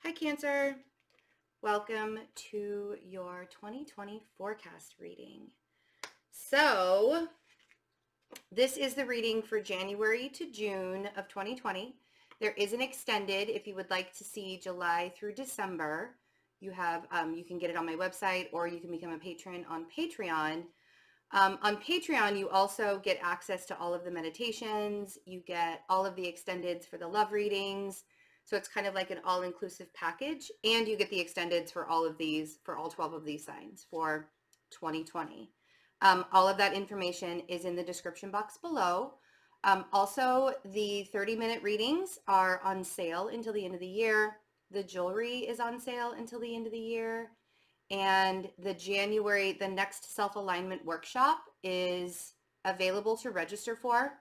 Hi Cancer, welcome to your 2020 forecast reading. So this is the reading for January to June of 2020. There is an extended if you would like to see July through December. You can get it on my website or you can become a patron on Patreon. On Patreon, you also get access to all of the meditations. You get all of the extendeds for the love readings. So it's kind of like an all-inclusive package, and you get the extendeds for all of these, for all 12 of these signs for 2020. All of that information is in the description box below. Also, the 30-minute readings are on sale until the end of the year. The jewelry is on sale until the end of the year. And the next self-alignment workshop is available to register for.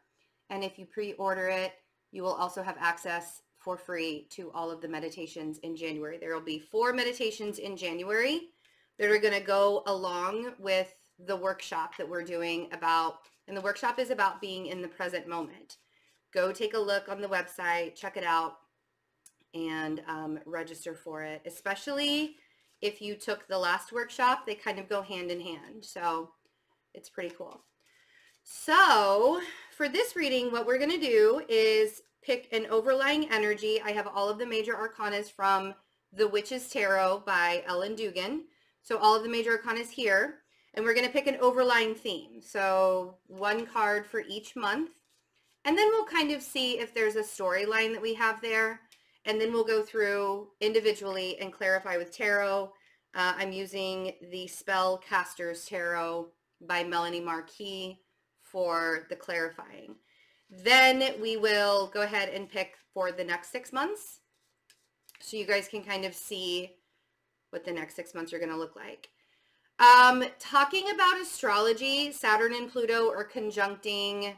And if you pre-order it, you will also have access for free to all of the meditations in January. There will be 4 meditations in January that are going to go along with the workshop that we're doing and the workshop is about being in the present moment. Go take a look on the website, check it out, and register for it. Especially if you took the last workshop, they kind of go hand in hand. So it's pretty cool. So for this reading, what we're going to do is pick an overlying energy. I have all of the major arcanas from The Witch's Tarot by Ellen Dugan. So all of the major arcanas here. And we're going to pick an overlying theme. So 1 card for each month. And then we'll kind of see if there's a storyline that we have there. And then we'll go through individually and clarify with tarot. I'm using the Spellcaster's Tarot by Melanie Marquis for the clarifying. Then we will go ahead and pick for the next 6 months. So you guys can kind of see what the next 6 months are going to look like. Talking about astrology, Saturn and Pluto are conjuncting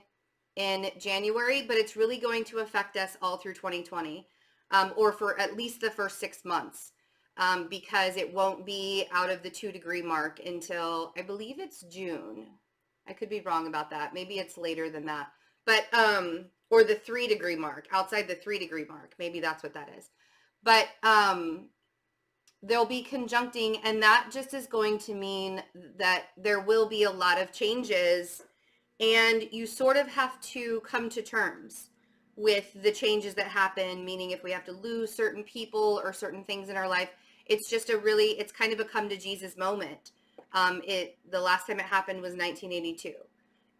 in January, but it's really going to affect us all through 2020, or for at least the first 6 months, because it won't be out of the 2-degree mark until, I believe it's June. I could be wrong about that. Maybe it's later than that. But, or the 3-degree mark, outside the 3-degree mark. Maybe that's what that is. But they'll be conjuncting, and that just is going to mean that there will be a lot of changes, and you sort of have to come to terms with the changes that happen, meaning if we have to lose certain people or certain things in our life, it's just it's kind of a come to Jesus moment. The last time it happened was 1982.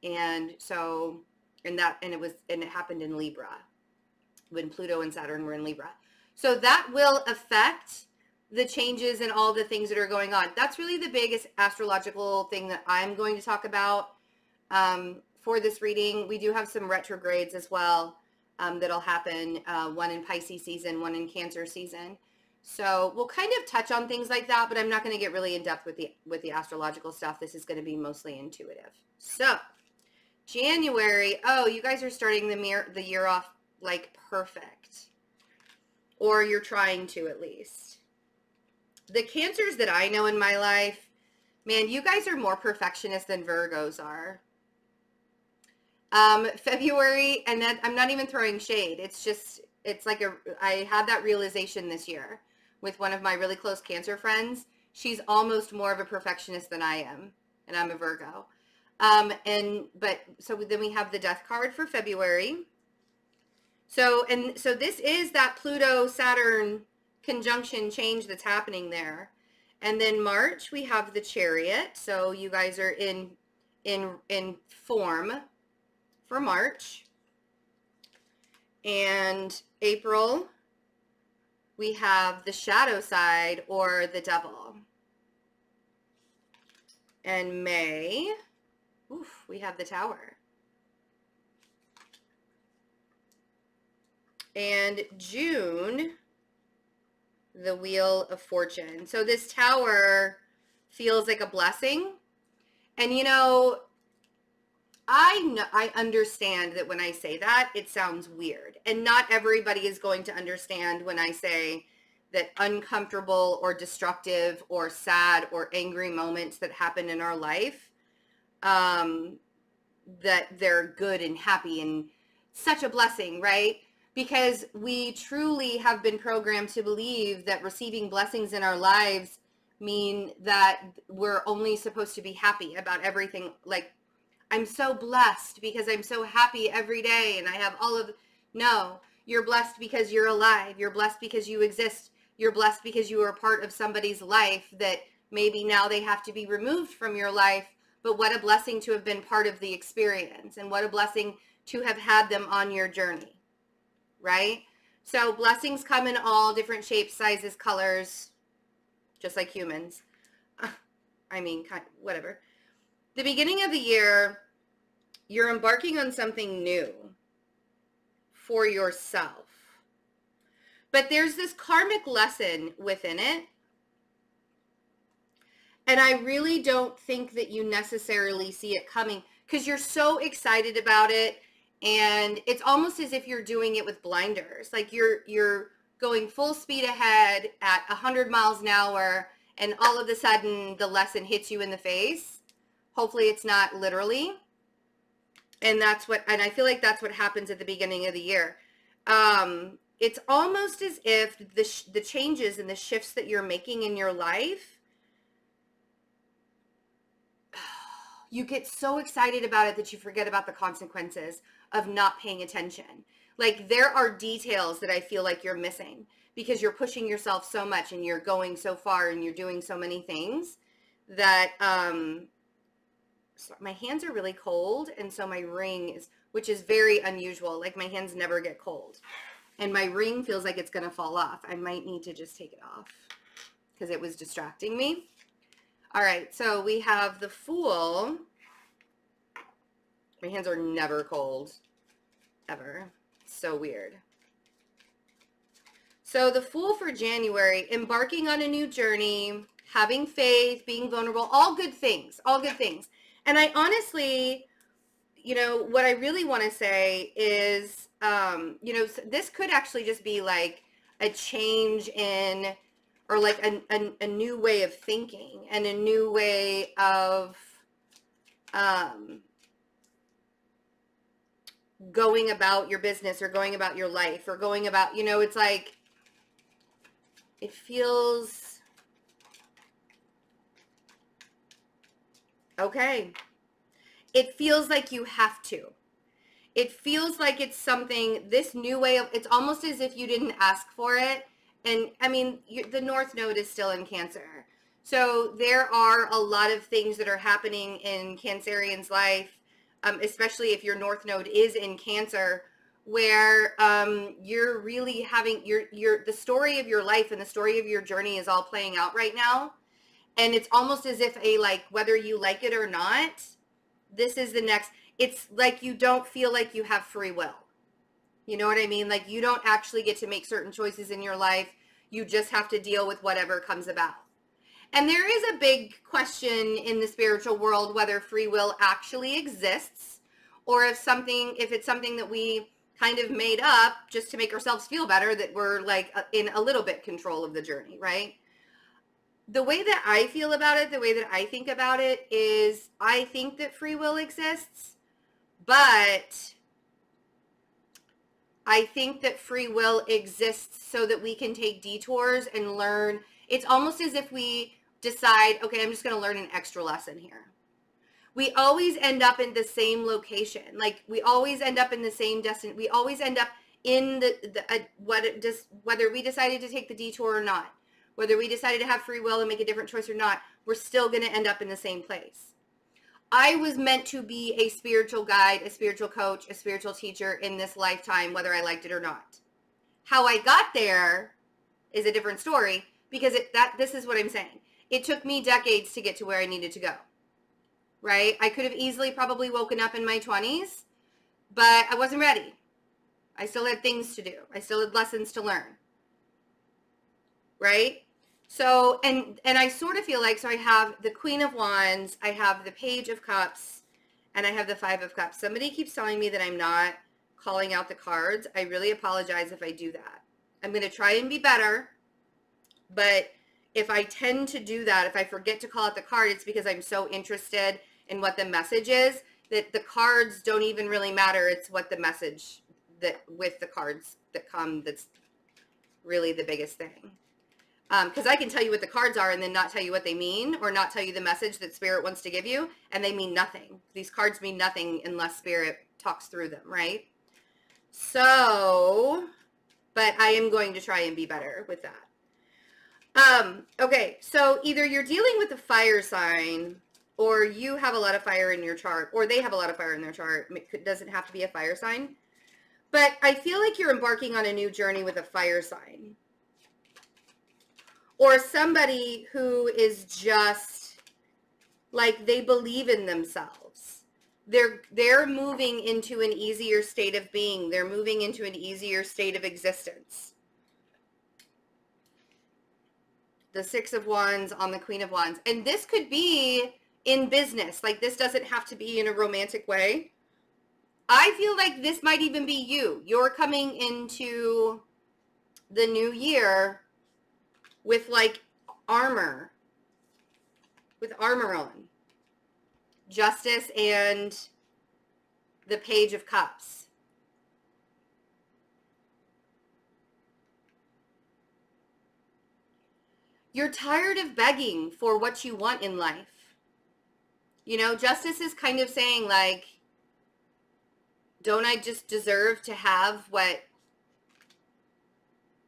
And so, and it happened in Libra when Pluto and Saturn were in Libra. So that will affect the changes and all the things that are going on. That's really the biggest astrological thing that I'm going to talk about for this reading. We do have some retrogrades as well that'll happen, one in Pisces season, one in Cancer season. So we'll kind of touch on things like that, but I'm not going to get really in depth with the astrological stuff. This is going to be mostly intuitive. So January, oh, you guys are starting the year off like perfect, or you're trying to at least. The Cancers that I know in my life, man, you guys are more perfectionist than Virgos are. February, and that I'm not even throwing shade. It's like I had that realization this year with one of my really close Cancer friends. She's almost more of a perfectionist than I am, and I'm a Virgo. So then we have the Death card for February. So this is that Pluto-Saturn conjunction change that's happening there. And then March, we have the Chariot. So you guys are in form for March. And April, we have the shadow side or the devil. And May, oof, we have the Tower. And June, the Wheel of Fortune. So this Tower feels like a blessing. And you know, I understand that when I say that, it sounds weird. And not everybody is going to understand when I say that uncomfortable or destructive or sad or angry moments that happen in our life, that they're good and happy and such a blessing, right? because we truly have been programmed to believe that receiving blessings in our lives mean that we're only supposed to be happy about everything. Like, I'm so blessed because I'm so happy every day and I have all of, no, you're blessed because you're alive. You're blessed because you exist. You're blessed because you are a part of somebody's life that maybe now they have to be removed from your life, but what a blessing to have been part of the experience, and what a blessing to have had them on your journey, right? So blessings come in all different shapes, sizes, colors, just like humans. I mean, whatever. The beginning of the year, you're embarking on something new for yourself. But there's this karmic lesson within it. And I really don't think that you necessarily see it coming because you're so excited about it. And it's almost as if you're doing it with blinders. Like you're going full speed ahead at 100 miles an hour, and all of a sudden the lesson hits you in the face. Hopefully it's not literally. And I feel like that's what happens at the beginning of the year. It's almost as if the changes and the shifts that you're making in your life, you get so excited about it that you forget about the consequences of not paying attention. Like, there are details that I feel like you're missing because you're pushing yourself so much and you're going so far and you're doing so many things that, so my hands are really cold. And so my ring is, which is very unusual. Like, my hands never get cold and my ring feels like it's going to fall off. I might need to just take it off because it was distracting me. All right, so we have the Fool. My hands are never cold, ever. So weird. So the Fool for January, embarking on a new journey, having faith, being vulnerable, all good things, all good things. And I honestly, you know, what I really want to say is, you know, this could actually just be like a change in, or like a new way of thinking and a new way of going about your business or going about your life or going about, you know, it's like, it feels okay. It feels like you have to. It feels like it's something, this new way of, it's almost as if you didn't ask for it. And I mean, the North Node is still in Cancer. So there are a lot of things that are happening in Cancerian's life, especially if your North Node is in Cancer, where you're really having the story of your life and the story of your journey is all playing out right now. And it's almost as if whether you like it or not, this is the next, it's like you don't feel like you have free will. You know what I mean? Like, you don't actually get to make certain choices in your life. You just have to deal with whatever comes about. And there is a big question in the spiritual world whether free will actually exists, or if it's something that we kind of made up just to make ourselves feel better, that we're like in a little bit control of the journey, right? The way that I feel about it, the way that I think about it is, I think that free will exists, but I think that free will exists so that we can take detours and learn. It's almost as if we decide, okay, I'm just going to learn an extra lesson here. We always end up in the same location. Like, we always end up in the same destination. We always end up in whether we decided to take the detour or not, whether we decided to have free will and make a different choice or not, we're still going to end up in the same place. I was meant to be a spiritual guide, a spiritual coach, a spiritual teacher in this lifetime, whether I liked it or not. How I got there is a different story, because this is what I'm saying. It took me decades to get to where I needed to go, right? I could have easily probably woken up in my 20s, but I wasn't ready. I still had things to do. I still had lessons to learn, right? So, and I sort of feel like, so I have the Queen of Wands, I have the Page of Cups, and I have the Five of Cups. Somebody keeps telling me that I'm not calling out the cards. I really apologize if I do that. I'm going to try and be better, but if I tend to do that, if I forget to call out the card, it's because I'm so interested in what the message is that the cards don't even really matter. It's what the message with the cards that come, that's really the biggest thing. Because I can tell you what the cards are and then not tell you what they mean, or not tell you the message that Spirit wants to give you, and they mean nothing. These cards mean nothing unless Spirit talks through them, right? So, but I am going to try and be better with that. Okay, so either you're dealing with a fire sign, or you have a lot of fire in your chart, or they have a lot of fire in their chart. It doesn't have to be a fire sign. But I feel like you're embarking on a new journey with a fire sign. Or somebody who is just, like, they believe in themselves. They're moving into an easier state of being. They're moving into an easier state of existence. The Six of Wands on the Queen of Wands. And this could be in business. Like, this doesn't have to be in a romantic way. I feel like this might even be you. You're coming into the new year with, like, armor. With armor on. Justice and the Page of Cups. You're tired of begging for what you want in life. You know, Justice is kind of saying, like, don't I just deserve to have what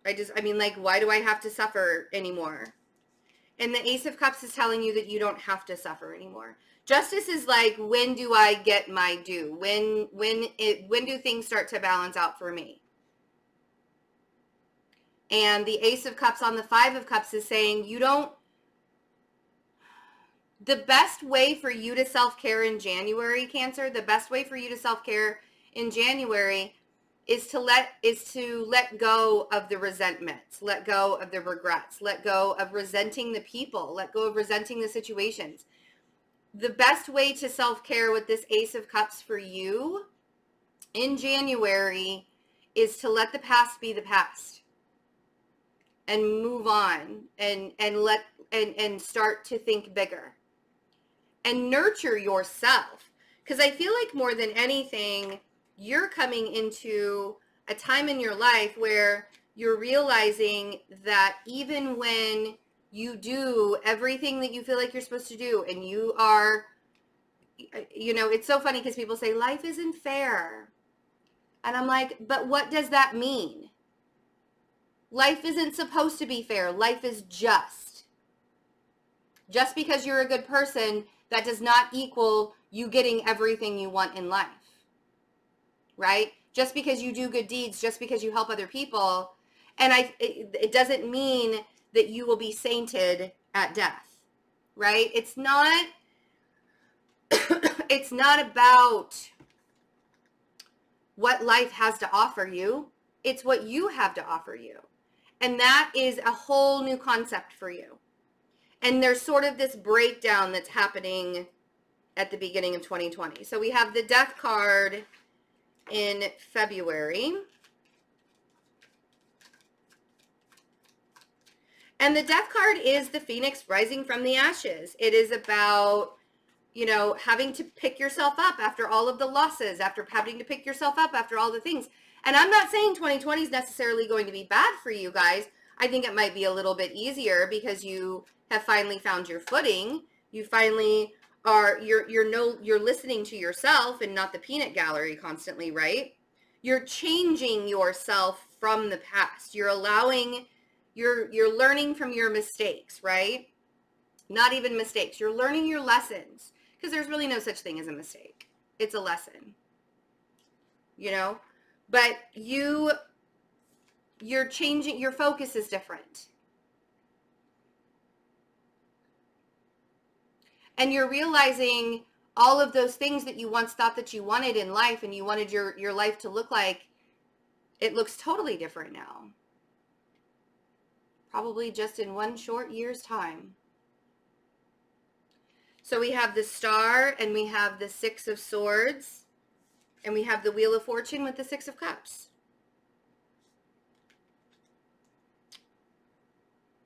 I mean, like, why do I have to suffer anymore? And the Ace of Cups is telling you that you don't have to suffer anymore. Justice is like, when do I get my due? When do things start to balance out for me? And the Ace of Cups on the Five of Cups is saying, the best way for you to self-care in January, Cancer, the best way for you to self-care in January is to let go of the resentments, let go of the regrets, let go of resenting the people, let go of resenting the situations. The best way to self-care with this Ace of Cups for you in January is to let the past be the past and move on and start to think bigger and nurture yourself. Because I feel like more than anything, you're coming into a time in your life where you're realizing that even when you do everything that you feel like you're supposed to do, and you are, you know, it's so funny because people say life isn't fair. And I'm like, but what does that mean? Life isn't supposed to be fair. Life is just. Just because you're a good person, that does not equal you getting everything you want in life. Right? Just because you do good deeds, just because you help other people, and it doesn't mean that you will be sainted at death. Right? It's not it's not about what life has to offer you. It's what you have to offer you. And that is a whole new concept for you. And there's sort of this breakdown that's happening at the beginning of 2020. So we have the Death card in February. And the Death card is the Phoenix rising from the ashes. It is about, you know, having to pick yourself up after all of the losses, after having to pick yourself up after all the things. And I'm not saying 2020 is necessarily going to be bad for you guys. I think it might be a little bit easier because you have finally found your footing. You finally are, you're listening to yourself and not the peanut gallery constantly, right? You're changing yourself from the past. You're allowing, you're learning from your mistakes, right? Not even mistakes. You're learning your lessons, because there's really no such thing as a mistake. It's a lesson, you know? But you're changing, your focus is different. And you're realizing all of those things that you once thought that you wanted in life and you wanted your life to look like, it looks totally different now. Probably just in one short year's time. So we have the Star, and we have the Six of Swords, and we have the Wheel of Fortune with the Six of Cups.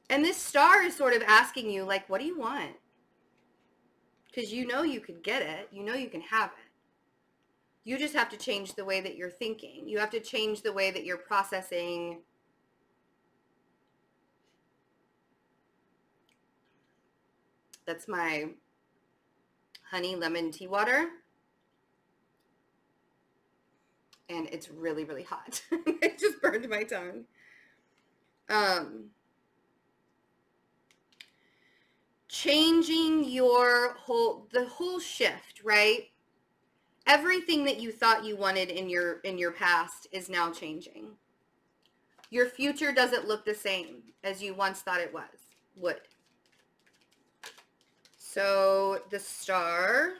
And this Star is sort of asking you, like, what do you want? Because you know you could get it. You know you can have it. You just have to change the way that you're thinking. You have to change the way that you're processing. That's my honey lemon tea water. And it's really, really hot. It just burned my tongue. Changing the whole shift, right? Everything that you thought you wanted in your past is now changing. Your future doesn't look the same as you once thought it would. So the star,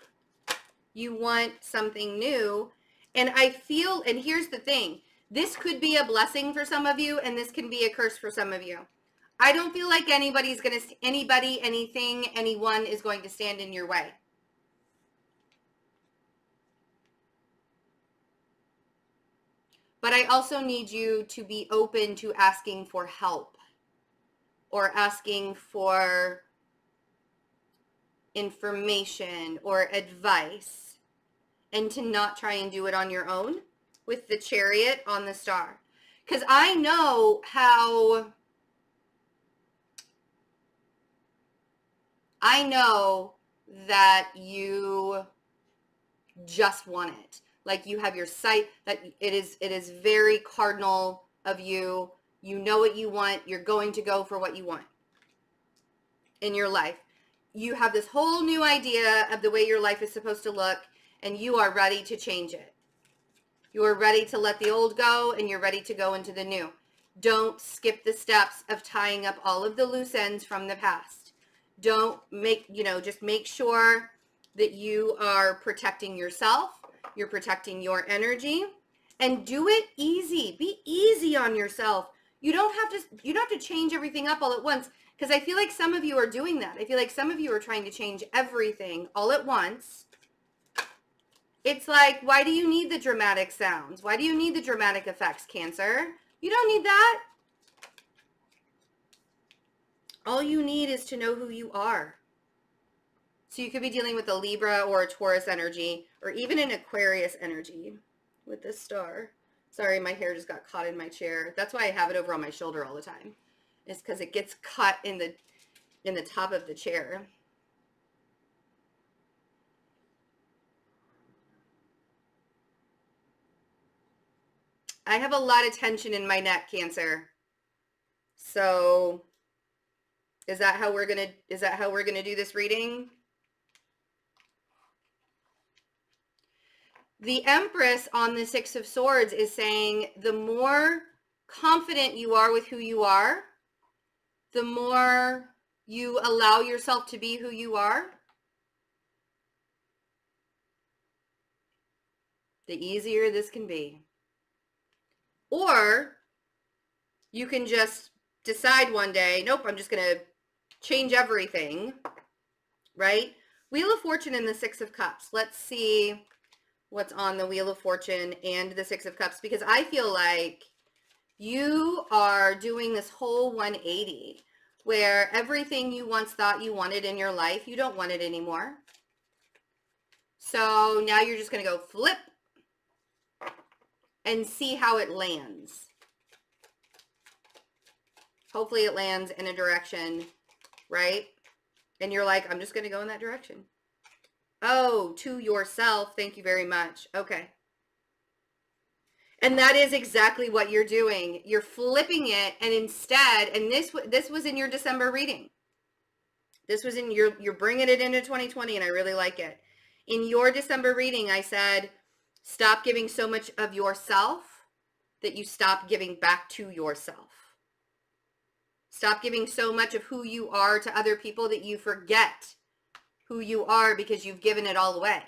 you want something new. And I feel, and here's the thing, this could be a blessing for some of you, and this can be a curse for some of you. I don't feel like anything, anyone is going to stand in your way. But I also need you to be open to asking for help or asking for information or advice, and to not try and do it on your own with the Chariot on the star. Because I know that you just want it. Like you have your sight, that it is very cardinal of you. You know what you want. You're going to go for what you want in your life. You have this whole new idea of the way your life is supposed to look, and you are ready to change it. You are ready to let the old go, and you're ready to go into the new. Don't skip the steps of tying up all of the loose ends from the past. Don't just make sure that you are protecting yourself. You're protecting your energy, and do it easy. Be easy on yourself. You don't have to change everything up all at once, because I feel like some of you are doing that. I feel like some of you are trying to change everything all at once. It's like, why do you need the dramatic sounds? Why do you need the dramatic effects, Cancer? You don't need that. All you need is to know who you are. So you could be dealing with a Libra or a Taurus energy, or even an Aquarius energy with this star. Sorry, my hair just got caught in my chair. That's why I have it over on my shoulder all the time. It's because it gets caught in the top of the chair. I have a lot of tension in my neck, Cancer. So is that how we're gonna do this reading? The Empress on the Six of Swords is saying the more confident you are with who you are, the more you allow yourself to be who you are, the easier this can be. Or you can just decide one day, nope, I'm just going to change everything, right? Wheel of Fortune and the Six of Cups. Let's see what's on the Wheel of Fortune and the Six of Cups, because I feel like you are doing this whole 180 where everything you once thought you wanted in your life, you don't want it anymore. So now you're just going to go flip and see how it lands. Hopefully it lands in a direction, right? And you're like, I'm just going to go in that direction. Oh, to yourself. Thank you very much. Okay. And that is exactly what you're doing. You're flipping it, and instead, and this was in your December reading. This was in you're bringing it into 2020, and I really like it. In your December reading, I said, stop giving so much of yourself that you stop giving back to yourself. Stop giving so much of who you are to other people that you forget who you are because you've given it all away.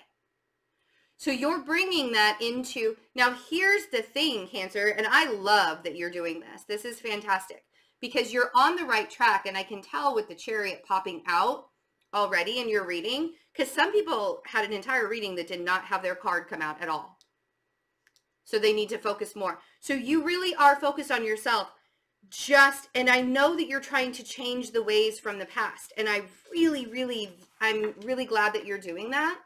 So you're bringing that into, now here's the thing, Cancer, and I love that you're doing this. This is fantastic because you're on the right track, and I can tell with the Chariot popping out already in your reading, because some people had an entire reading that did not have their card come out at all. So they need to focus more. So you really are focused on yourself. And I know that you're trying to change the ways from the past. And I'm really glad that you're doing that.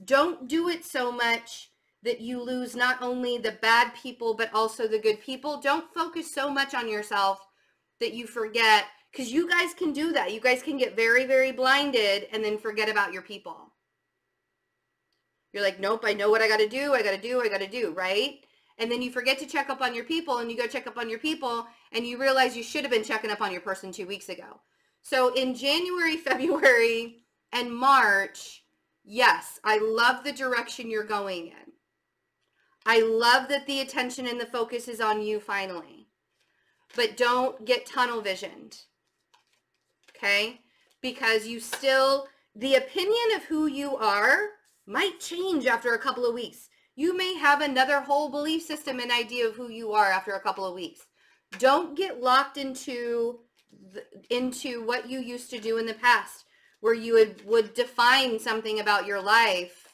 Don't do it so much that you lose not only the bad people, but also the good people. Don't focus so much on yourself that you forget, because you guys can do that. You guys can get very, very blinded and then forget about your people. You're like, nope, I know what I got to do. I got to do, right? And then you forget to check up on your people, and you go check up on your people, and you realize you should have been checking up on your person 2 weeks ago. So in January, February, and March, yes, I love the direction you're going in. I love that the attention and the focus is on you finally. But don't get tunnel visioned, okay? Because you still, the opinion of who you are might change after a couple of weeks. You may have another whole belief system and idea of who you are after a couple of weeks. Don't get locked into what you used to do in the past, where you would define something about your life,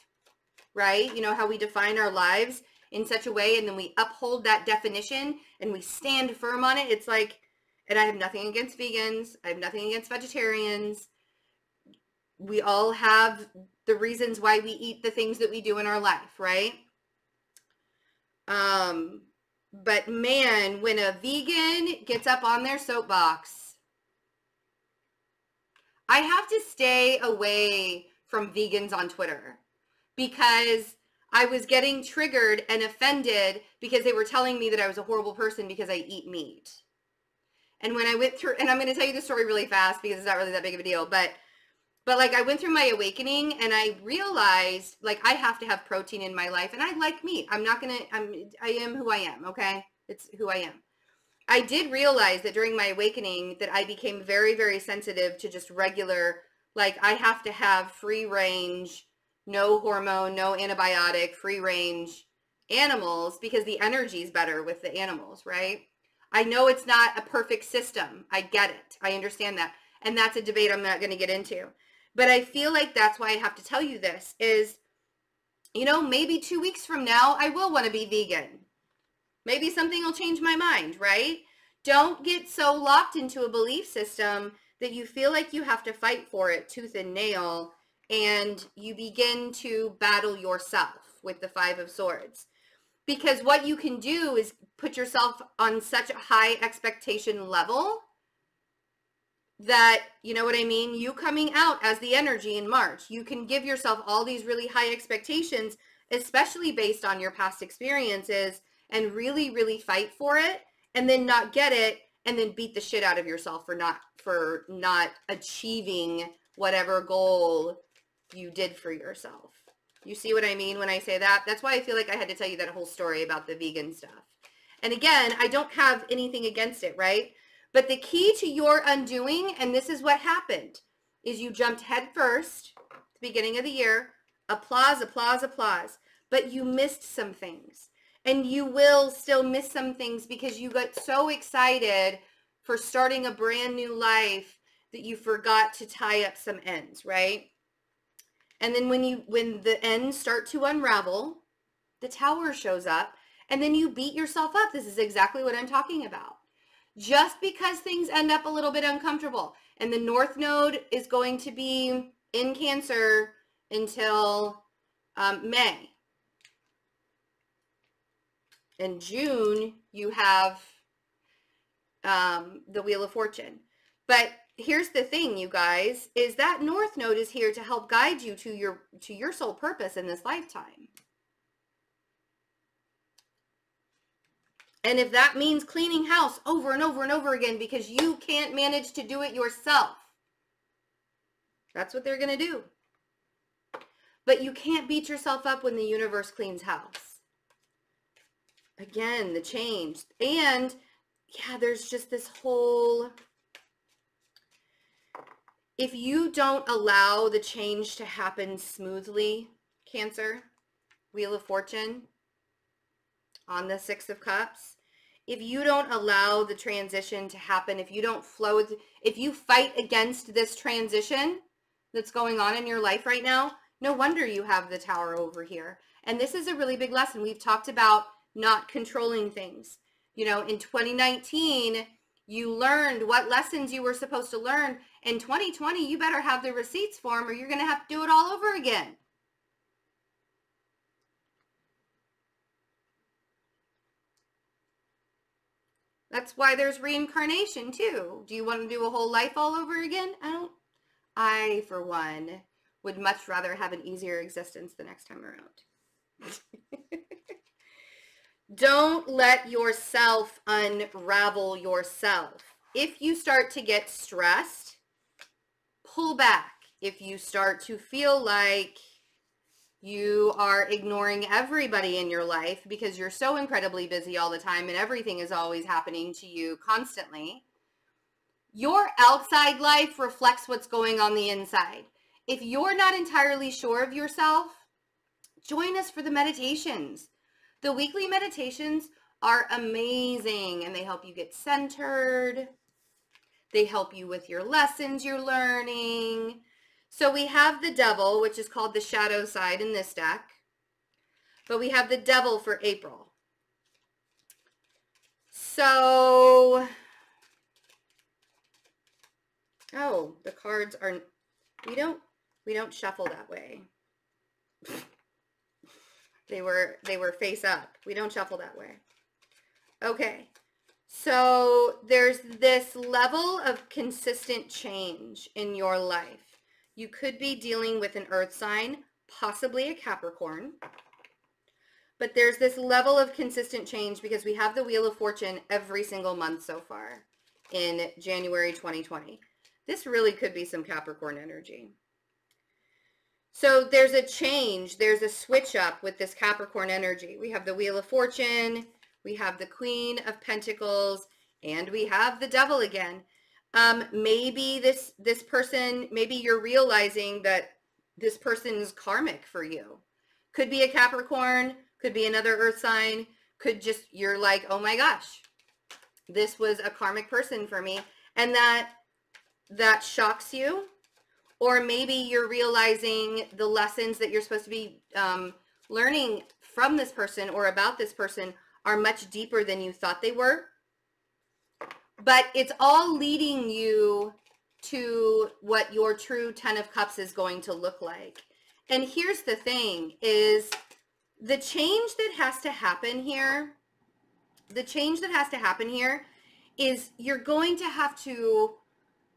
right? You know how we define our lives in such a way, and then we uphold that definition and we stand firm on it. It's like, and I have nothing against vegans. I have nothing against vegetarians. We all have the reasons why we eat the things that we do in our life, right? But man, when a vegan gets up on their soapbox, I have to stay away from vegans on Twitter, because I was getting triggered and offended because they were telling me that I was a horrible person because I eat meat. And when I went through, and I'm going to tell you the story really fast because it's not really that big of a deal, but like I went through my awakening and I realized like I have to have protein in my life, and I like meat. I am who I am, okay? It's who I am. I did realize that during my awakening that I became very, very sensitive to just regular, like I have to have free range, no hormone, no antibiotic, free range animals, because the energy is better with the animals, right? I know it's not a perfect system. I get it. I understand that. And that's a debate I'm not going to get into. But I feel like that's why I have to tell you this is, you know, maybe 2 weeks from now, I will want to be vegan. Maybe something will change my mind, right? Don't get so locked into a belief system that you feel like you have to fight for it tooth and nail, and you begin to battle yourself with the Five of Swords. Because what you can do is put yourself on such a high expectation level that, you know what I mean? You coming out as the energy in March, you can give yourself all these really high expectations, especially based on your past experiences, and really, really fight for it, and then not get it, and then beat the shit out of yourself for not achieving whatever goal you did for yourself. You see what I mean when I say that? That's why I feel like I had to tell you that whole story about the vegan stuff. And again, I don't have anything against it, right? But the key to your undoing, and this is what happened, is you jumped head first at the beginning of the year. Applause, applause, applause. But you missed some things. And you will still miss some things because you got so excited for starting a brand new life that you forgot to tie up some ends, right? And then when the ends start to unravel, the tower shows up, and then you beat yourself up. This is exactly what I'm talking about. Just because things end up a little bit uncomfortable, and the North Node is going to be in Cancer until May. In June, you have the Wheel of Fortune. But here's the thing, you guys, is that North Node is here to help guide you to your soul purpose in this lifetime. And if that means cleaning house over and over and over again because you can't manage to do it yourself, that's what they're going to do. But you can't beat yourself up when the universe cleans house. Again, the change. And yeah, there's just this whole, if you don't allow the change to happen smoothly, Cancer, Wheel of Fortune, on the Six of Cups, if you don't allow the transition to happen, if you don't flow with, if you fight against this transition that's going on in your life right now, no wonder you have the Tower over here. And this is a really big lesson. We've talked about not controlling things. You know, in 2019, you learned what lessons you were supposed to learn. In 2020, you better have the receipts for them or you're going to have to do it all over again. That's why there's reincarnation too. Do you want to do a whole life all over again? I, for one, would much rather have an easier existence the next time around. Don't let yourself unravel yourself. If you start to get stressed, pull back. If you start to feel like you are ignoring everybody in your life because you're so incredibly busy all the time and everything is always happening to you constantly, your outside life reflects what's going on the inside. If you're not entirely sure of yourself, join us for the meditations. The weekly meditations are amazing and they help you get centered. They help you with your lessons you're learning. So we have the devil, which is called the shadow side in this deck. But we have the devil for April. So, oh, the cards are, we don't shuffle that way. They were face up. We don't shuffle that way. Okay. So there's this level of consistent change in your life. You could be dealing with an earth sign, possibly a Capricorn. But there's this level of consistent change because we have the Wheel of Fortune every single month so far in January 2020. This really could be some Capricorn energy. So there's a change, there's a switch up with this Capricorn energy. We have the Wheel of Fortune, we have the Queen of Pentacles, and we have the Devil again. Maybe this person, maybe you're realizing that this person's karmic for you. Could be a Capricorn, could be another earth sign, could just, you're like, oh my gosh, this was a karmic person for me. And that shocks you. Or maybe you're realizing the lessons that you're supposed to be learning from this person or about this person are much deeper than you thought they were. But it's all leading you to what your true Ten of Cups is going to look like. And here's the thing is the change that has to happen here, is you're going to have to,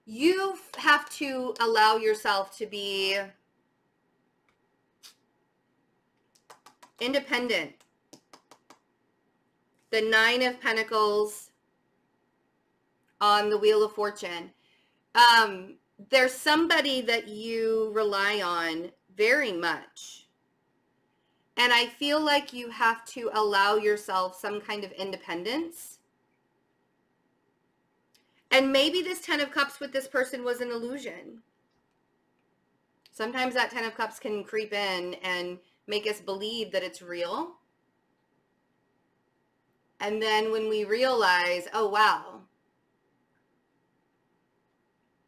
you have to allow yourself to be independent. The Nine of Pentacles on the Wheel of Fortune. There's somebody that you rely on very much. And I feel like you have to allow yourself some kind of independence. And maybe this Ten of Cups with this person was an illusion. Sometimes that Ten of Cups can creep in and make us believe that it's real. And then when we realize, oh wow,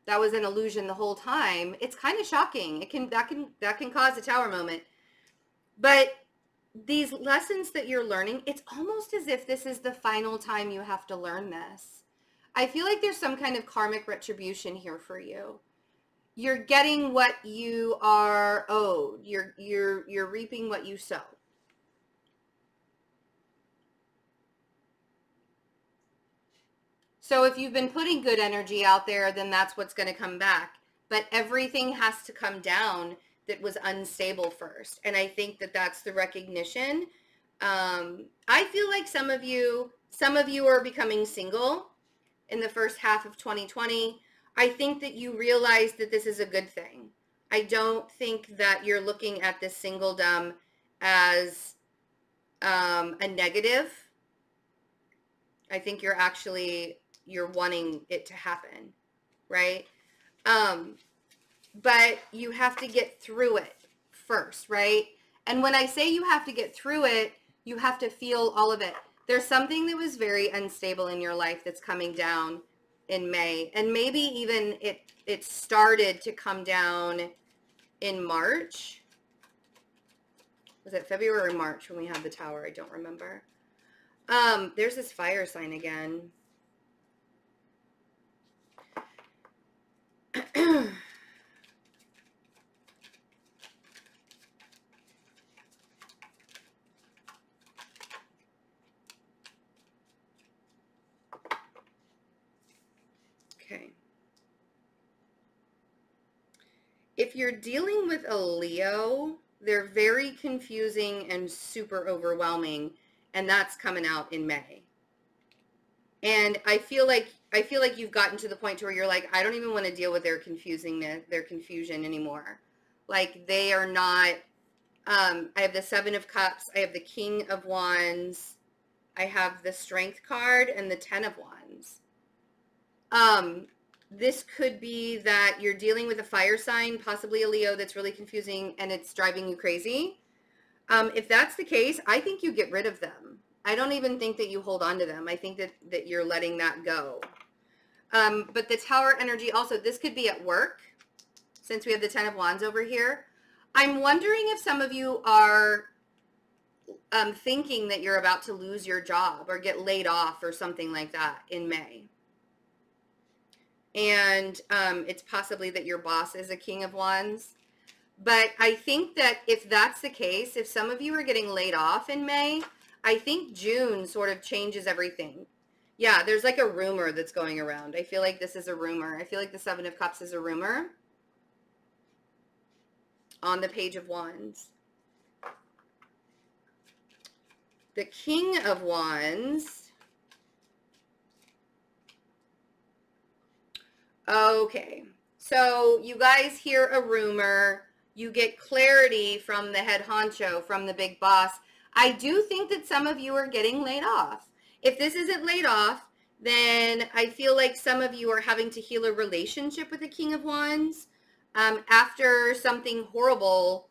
that was an illusion the whole time, it's kind of shocking. That can cause a tower moment. But these lessons that you're learning, it's almost as if this is the final time you have to learn this. I feel like there's some kind of karmic retribution here for you. You're getting what you are owed. You're reaping what you sow. So if you've been putting good energy out there, then that's what's going to come back. But everything has to come down that was unstable first. And I think that that's the recognition. I feel like some of you are becoming single in the first half of 2020. I think that you realize that this is a good thing. I don't think that you're looking at this singledom as a negative. I think you're wanting it to happen, right? But you have to get through it first, right? And when I say you have to get through it, you have to feel all of it. There's something that was very unstable in your life that's coming down in May. And maybe even it started to come down in March. Was it February or March when we had the tower? I don't remember. There's this fire sign again. if you're dealing with a Leo, they're very confusing and super overwhelming, and that's coming out in May. And I feel like you've gotten to the point to where you're like, I don't even want to deal with their confusion anymore. Like, they are not, I have the Seven of Cups, I have the King of Wands, I have the Strength card, and the Ten of Wands. This could be that you're dealing with a fire sign, possibly a Leo, that's really confusing and it's driving you crazy. If that's the case, I think you get rid of them. I don't even think that you hold on to them. I think that you're letting that go. But the Tower energy also, this could be at work, since we have the Ten of Wands over here. I'm wondering if some of you are thinking that you're about to lose your job or get laid off or something like that in May. And it's possibly that your boss is a King of Wands. But I think that if that's the case, if some of you are getting laid off in May, I think June sort of changes everything. Yeah, there's like a rumor that's going around. I feel like this is a rumor. I feel like the Seven of Cups is a rumor on the Page of Wands. The King of Wands. Okay, so you guys hear a rumor. You get clarity from the head honcho, from the big boss. I do think that some of you are getting laid off. If this isn't laid off, then I feel like some of you are having to heal a relationship with the King of Wands after something horrible,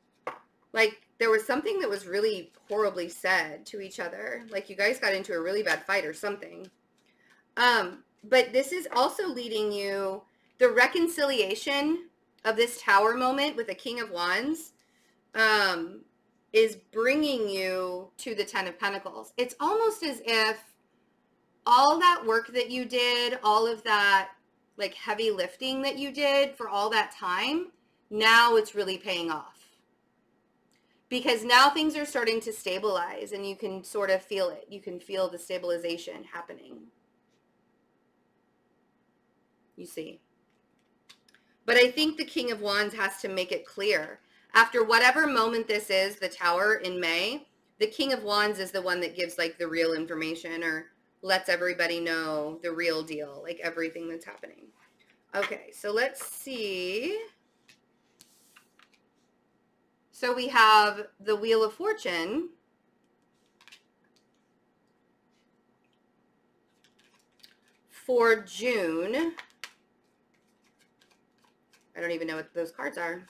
like there was something that was really horribly said to each other. Like you guys got into a really bad fight or something. But this is also leading you, the reconciliation of this Tower moment with the King of Wands is bringing you to the Ten of Pentacles. It's almost as if all that work that you did, all of that like heavy lifting that you did for all that time, now it's really paying off. Because now things are starting to stabilize and you can sort of feel it. You can feel the stabilization happening. You see. But I think the King of Wands has to make it clear. After whatever moment this is, the Tower in May, the King of Wands is the one that gives like the real information or lets everybody know the real deal, like everything that's happening. Okay, so let's see. So we have the Wheel of Fortune. For June. I don't even know what those cards are.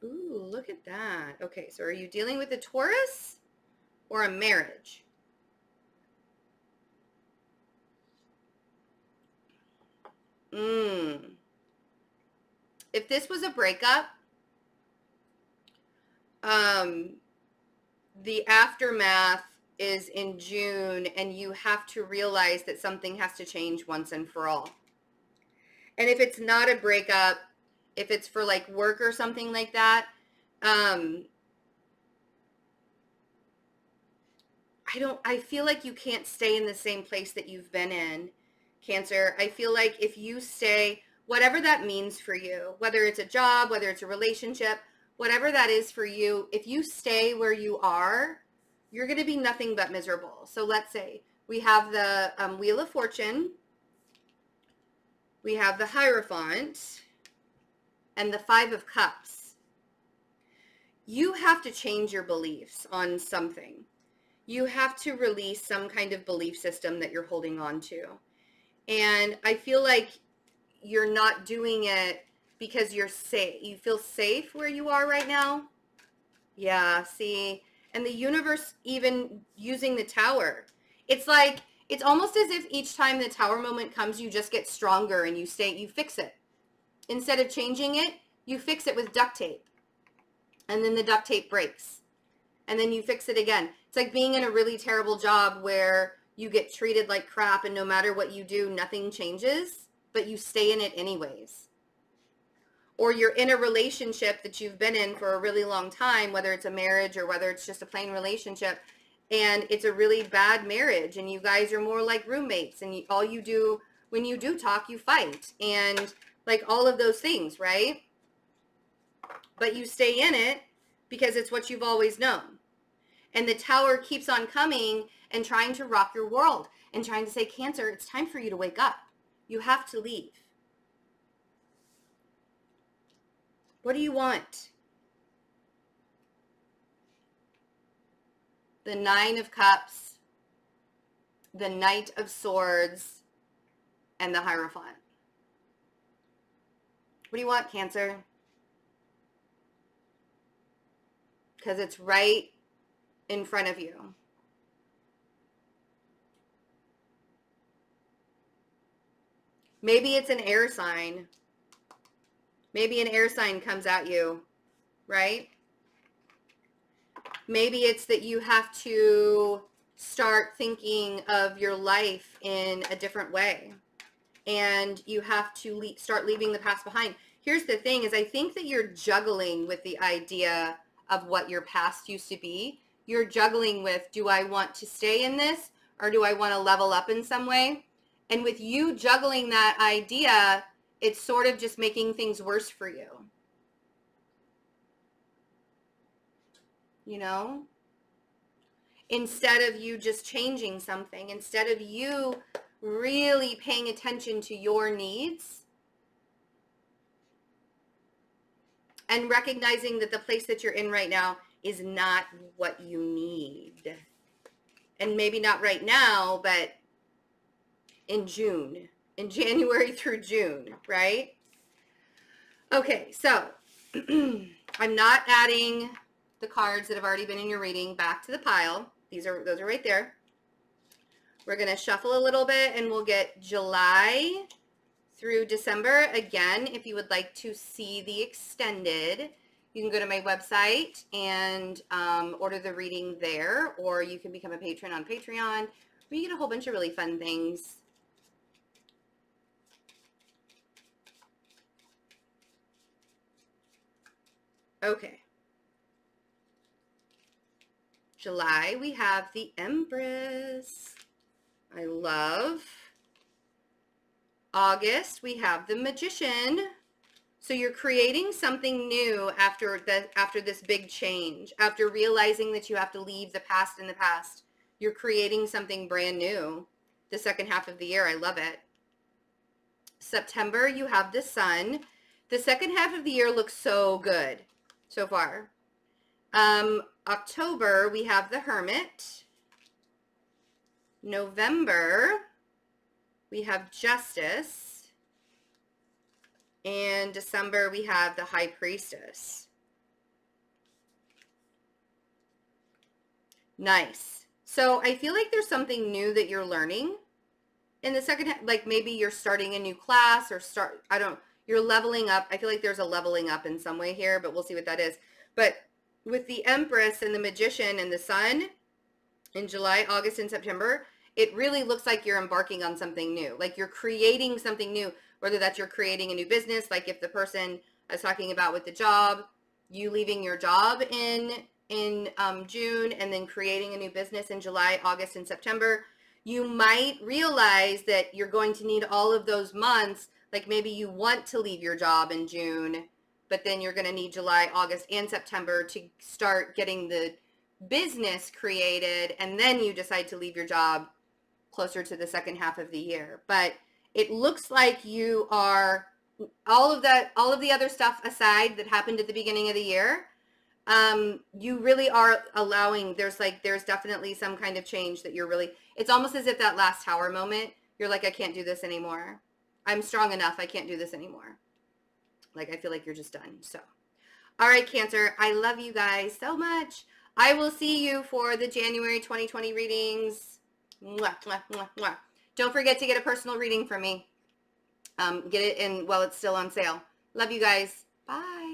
Ooh, look at that. Okay, so are you dealing with a Taurus or a marriage? If this was a breakup, the aftermath is in June, and you have to realize that something has to change once and for all. And if it's not a breakup, if it's for like work or something like that, I feel like you can't stay in the same place that you've been in, Cancer. I feel like if you stay, whatever that means for you, whether it's a job, whether it's a relationship, whatever that is for you, if you stay where you are, you're going to be nothing but miserable. So let's say we have the Wheel of Fortune, we have the Hierophant, and the Five of Cups. You have to change your beliefs on something. You have to release some kind of belief system that you're holding on to. And I feel like you're not doing it because you're safe. You feel safe where you are right now. Yeah, see, and the universe even using the Tower. It's like, it's almost as if each time the Tower moment comes, you just get stronger and you fix it. Instead of changing it, you fix it with duct tape. And then the duct tape breaks. And then you fix it again. It's like being in a really terrible job where you get treated like crap and no matter what you do, nothing changes, but you stay in it anyways. Or you're in a relationship that you've been in for a really long time, whether it's a marriage or whether it's just a plain relationship, and it's a really bad marriage, and you guys are more like roommates, and all you do when you do talk, you fight, and like all of those things, right? But you stay in it because it's what you've always known. And the Tower keeps on coming and trying to rock your world and trying to say, Cancer, it's time for you to wake up. You have to leave. What do you want? The Nine of Cups, the Knight of Swords, and the Hierophant. What do you want, Cancer? Because it's right in front of you. Maybe it's an air sign. Maybe an air sign comes at you, right? Maybe it's that you have to start thinking of your life in a different way. And you have to start leaving the past behind. Here's the thing is I think that you're juggling with the idea of what your past used to be. You're juggling with, do I want to stay in this or do I want to level up in some way? And with you juggling that idea, it's sort of just making things worse for you. You know? Instead of you just changing something, instead of you really paying attention to your needs and recognizing that the place that you're in right now is not what you need. And maybe not right now, but in June, in January through June, right? Okay, so I'm not adding the cards that have already been in your reading back to the pile. Those are right there. We're going to shuffle a little bit and we'll get July through December. Again, if you would like to see the extended, you can go to my website and order the reading there, or you can become a patron on Patreon, where you get a whole bunch of really fun things. Okay. July, we have the Empress. I love. August, we have the Magician. So you're creating something new after this big change, after realizing that you have to leave the past in the past. You're creating something brand new the second half of the year. I love it. September, you have the Sun. The second half of the year looks so good so far. October, we have the Hermit. November, we have Justice. And December, we have the High Priestess. Nice. So I feel like there's something new that you're learning in the second half. Like maybe you're starting a new class or you're leveling up. I feel like there's a leveling up in some way here, but we'll see what that is. But with the Empress and the Magician and the Sun in July, August, and September, it really looks like you're embarking on something new. Like you're creating something new, whether that's you're creating a new business. Like if the person I was talking about with the job, you leaving your job in June and then creating a new business in July, August, and September, you might realize that you're going to need all of those months. Like maybe you want to leave your job in June, but then you're going to need July, August, and September to start getting the business created, and then you decide to leave your job closer to the second half of the year. But it looks like you are, all of the other stuff aside that happened at the beginning of the year, you really are allowing, there's definitely some kind of change that you're really, it's almost as if that last Tower moment, you're like, I can't do this anymore. I'm strong enough. I can't do this anymore. Like, I feel like you're just done. So, all right, Cancer, I love you guys so much. I will see you for the January 2020 readings. Mwah, mwah, mwah, mwah. Don't forget to get a personal reading from me. Get it in while it's still on sale. Love you guys. Bye.